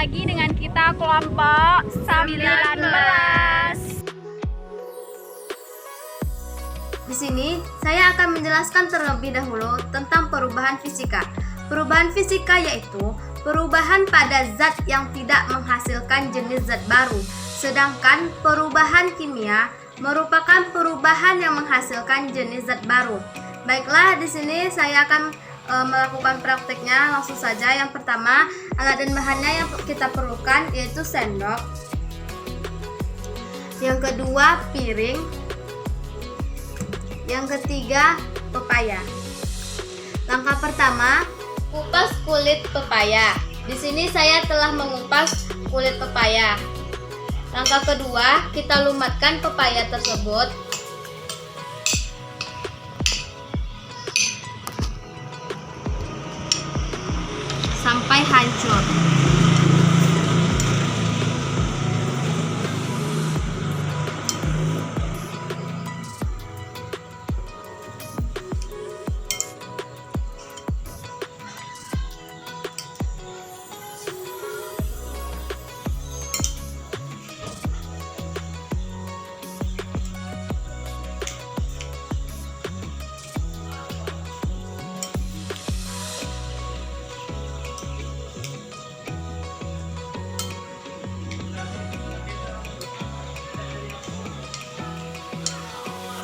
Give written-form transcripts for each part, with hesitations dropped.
lagi dengan kita kelompok 19. Di sini saya akan menjelaskan terlebih dahulu tentang perubahan fisika. Perubahan fisika yaitu perubahan pada zat yang tidak menghasilkan jenis zat baru, sedangkan perubahan kimia merupakan perubahan yang menghasilkan jenis zat baru. Baiklah, di sini saya akan melakukan prakteknya. Langsung saja. Yang pertama, alat dan bahannya yang kita perlukan yaitu sendok. Yang kedua, piring. Yang ketiga, pepaya. Langkah pertama, kupas kulit pepaya. Di sini saya telah mengupas kulit pepaya. Langkah kedua, kita lumatkan pepaya tersebut. Sampai hancur.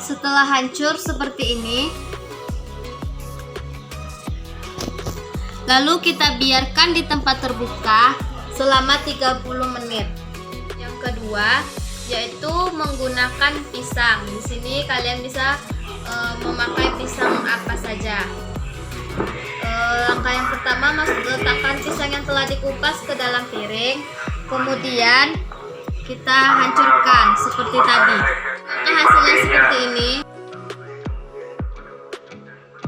Setelah hancur seperti ini, lalu kita biarkan di tempat terbuka selama 30 menit. Yang kedua yaitu menggunakan pisang. Di sini kalian bisa memakai pisang apa saja. Langkah yang pertama, letakkan pisang yang telah dikupas ke dalam piring, kemudian kita hancurkan seperti tadi. Maka hasilnya seperti ini.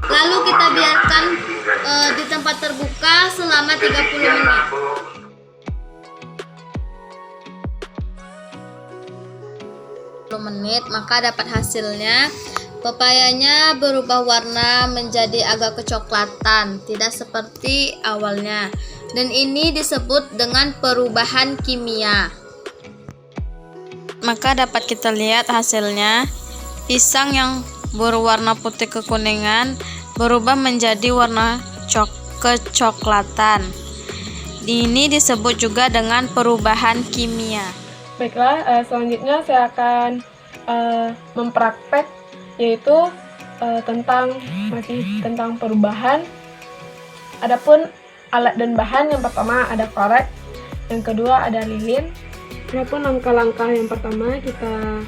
Lalu kita biarkan di tempat terbuka selama 30 menit. Maka dapat hasilnya. Pepayanya berubah warna menjadi agak kecoklatan, tidak seperti awalnya. Dan ini disebut dengan perubahan kimia. Maka dapat kita lihat hasilnya. Pisang yang berwarna putih kekuningan berubah menjadi warna kecoklatan. Ini disebut juga dengan perubahan kimia. Baiklah, selanjutnya saya akan mempraktek, yaitu masih tentang perubahan. Adapun alat dan bahan, yang pertama ada korek, yang kedua ada lilin. Adapun langkah-langkah yang pertama, kita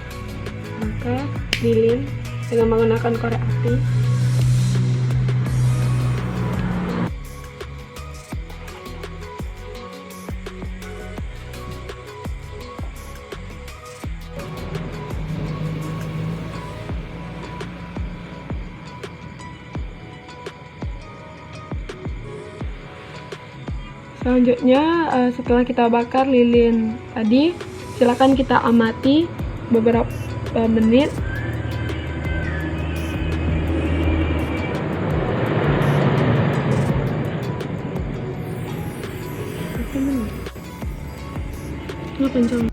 angkat lilin dengan menggunakan korek api. Selanjutnya, setelah kita bakar lilin tadi, silakan kita amati beberapa menit. Kencang.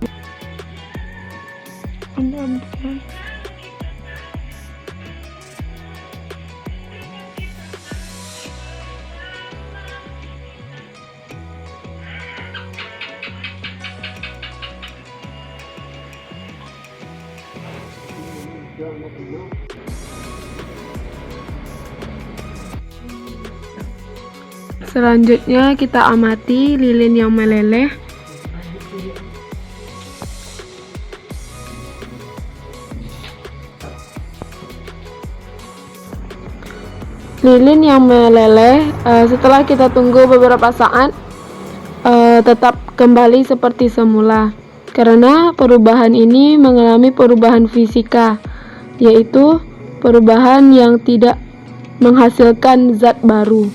Selanjutnya kita amati lilin yang meleleh. Lilin yang meleleh, setelah kita tunggu beberapa saat, tetap kembali seperti semula. Karena perubahan ini mengalami perubahan fisika, yaitu perubahan yang tidak menghasilkan zat baru.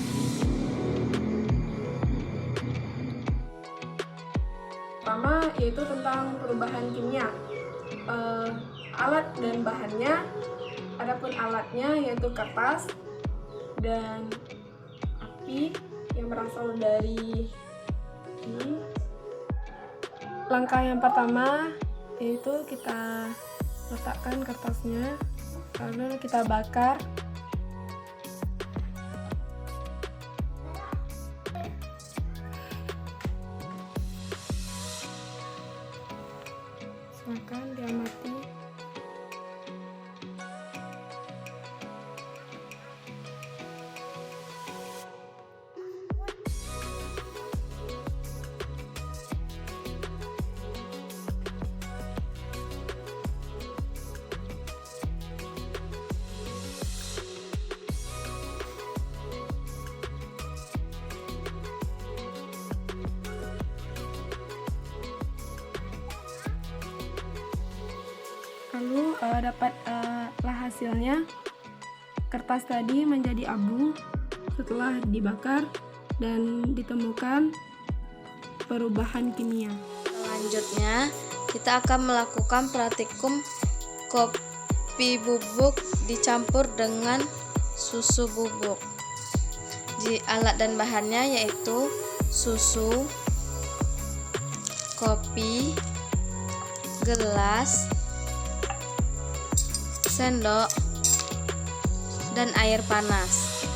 Pertama yaitu tentang perubahan kimia. Alat dan bahannya, adapun alatnya yaitu kertas dan api yang berasal dari ini, Langkah yang pertama yaitu kita letakkan kertasnya, lalu kita bakar. Silakan diamati. Lalu dapatlah hasilnya. Kertas tadi menjadi abu setelah dibakar dan ditemukan perubahan kimia. Selanjutnya, kita akan melakukan praktikum kopi bubuk dicampur dengan susu bubuk. Alat dan bahannya yaitu susu, kopi, gelas, sendok, dan air panas.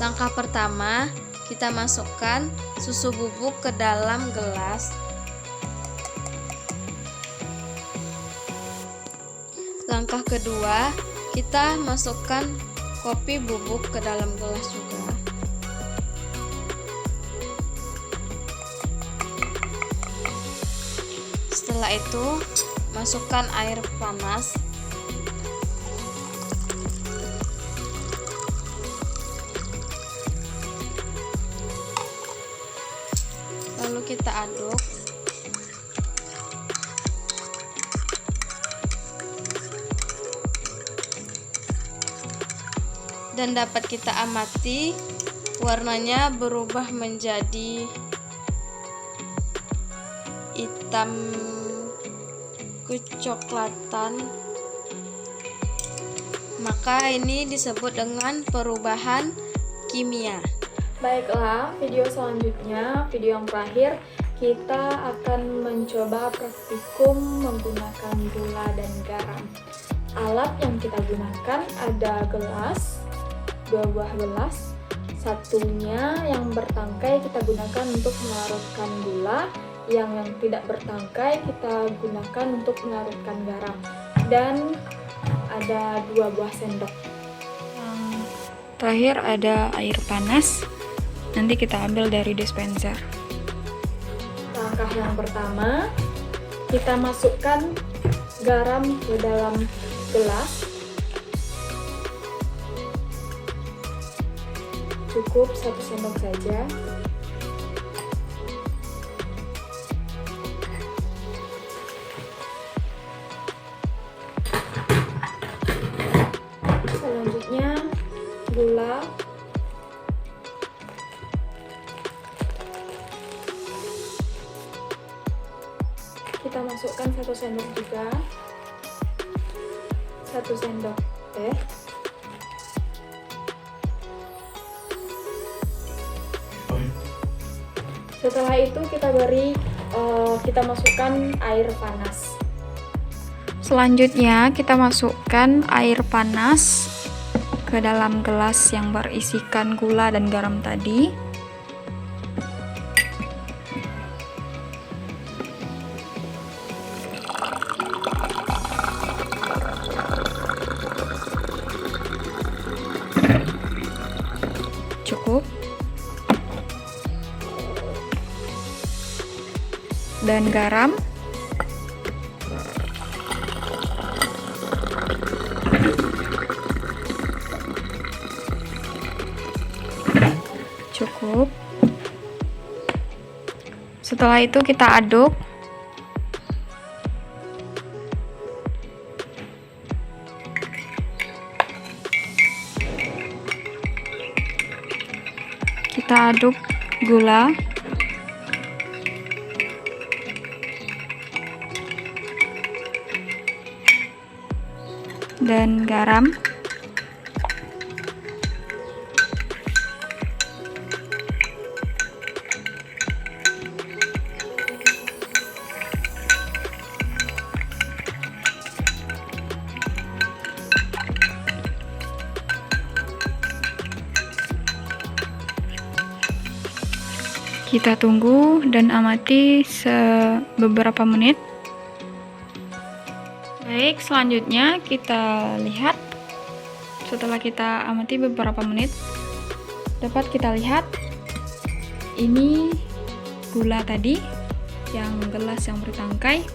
Langkah pertama, kita masukkan susu bubuk ke dalam gelas. Langkah kedua, kita masukkan kopi bubuk ke dalam gelas juga. Setelah itu, masukkan air panas. Lalu kita aduk. Dan dapat kita amati warnanya berubah menjadi hitam kecoklatan. Maka ini disebut dengan perubahan kimia. Baiklah, video selanjutnya, video yang terakhir, kita akan mencoba praktikum menggunakan gula dan garam. Alat yang kita gunakan ada gelas, 2 buah gelas. Satunya yang bertangkai kita gunakan untuk melarutkan gula, yang tidak bertangkai kita gunakan untuk melarutkan garam. Dan ada 2 buah sendok. Yang terakhir ada air panas. Nanti kita ambil dari dispenser. Langkah yang pertama, kita masukkan garam ke dalam gelas. Cukup 1 sendok saja. Selanjutnya gula. Kita masukkan 1 sendok juga. 1 sendok teh. Setelah itu kita masukkan air panas. Selanjutnya kita masukkan air panas ke dalam gelas yang berisikan gula dan garam tadi. Cukup. Dan garam. Cukup. Setelah itu kita aduk. Kita aduk gula. Dan garam. Kita tunggu dan amati beberapa menit. Baik, selanjutnya kita lihat. Setelah kita amati beberapa menit, dapat kita lihat ini gula tadi, yang gelas yang bertangkai.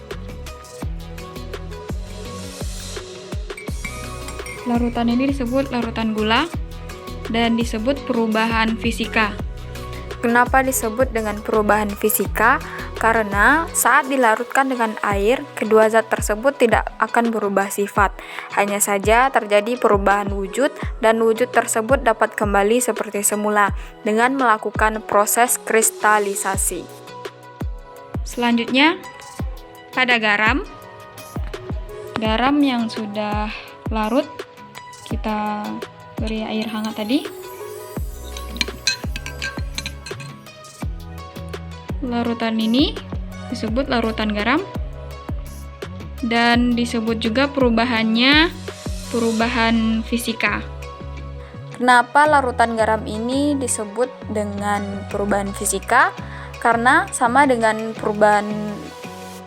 Larutan ini disebut larutan gula dan disebut perubahan fisika. Kenapa disebut dengan perubahan fisika? Karena saat dilarutkan dengan air, kedua zat tersebut tidak akan berubah sifat. Hanya saja terjadi perubahan wujud dan wujud tersebut dapat kembali seperti semula dengan melakukan proses kristalisasi. Selanjutnya, pada garam. Garam yang sudah larut, kita beri air hangat tadi. Larutan ini disebut larutan garam dan disebut juga perubahannya perubahan fisika. Kenapa larutan garam ini disebut dengan perubahan fisika? Karena sama dengan perubahan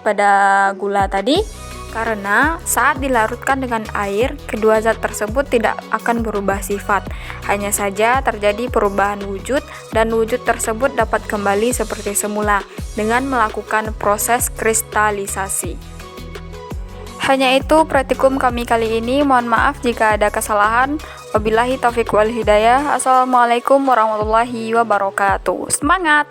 pada gula tadi. Karena saat dilarutkan dengan air, kedua zat tersebut tidak akan berubah sifat. Hanya saja terjadi perubahan wujud dan wujud tersebut dapat kembali seperti semula dengan melakukan proses kristalisasi. Hanya itu praktikum kami kali ini. Mohon maaf jika ada kesalahan. Wabillahi taufiq wal hidayah. Assalamualaikum warahmatullahi wabarakatuh. Semangat!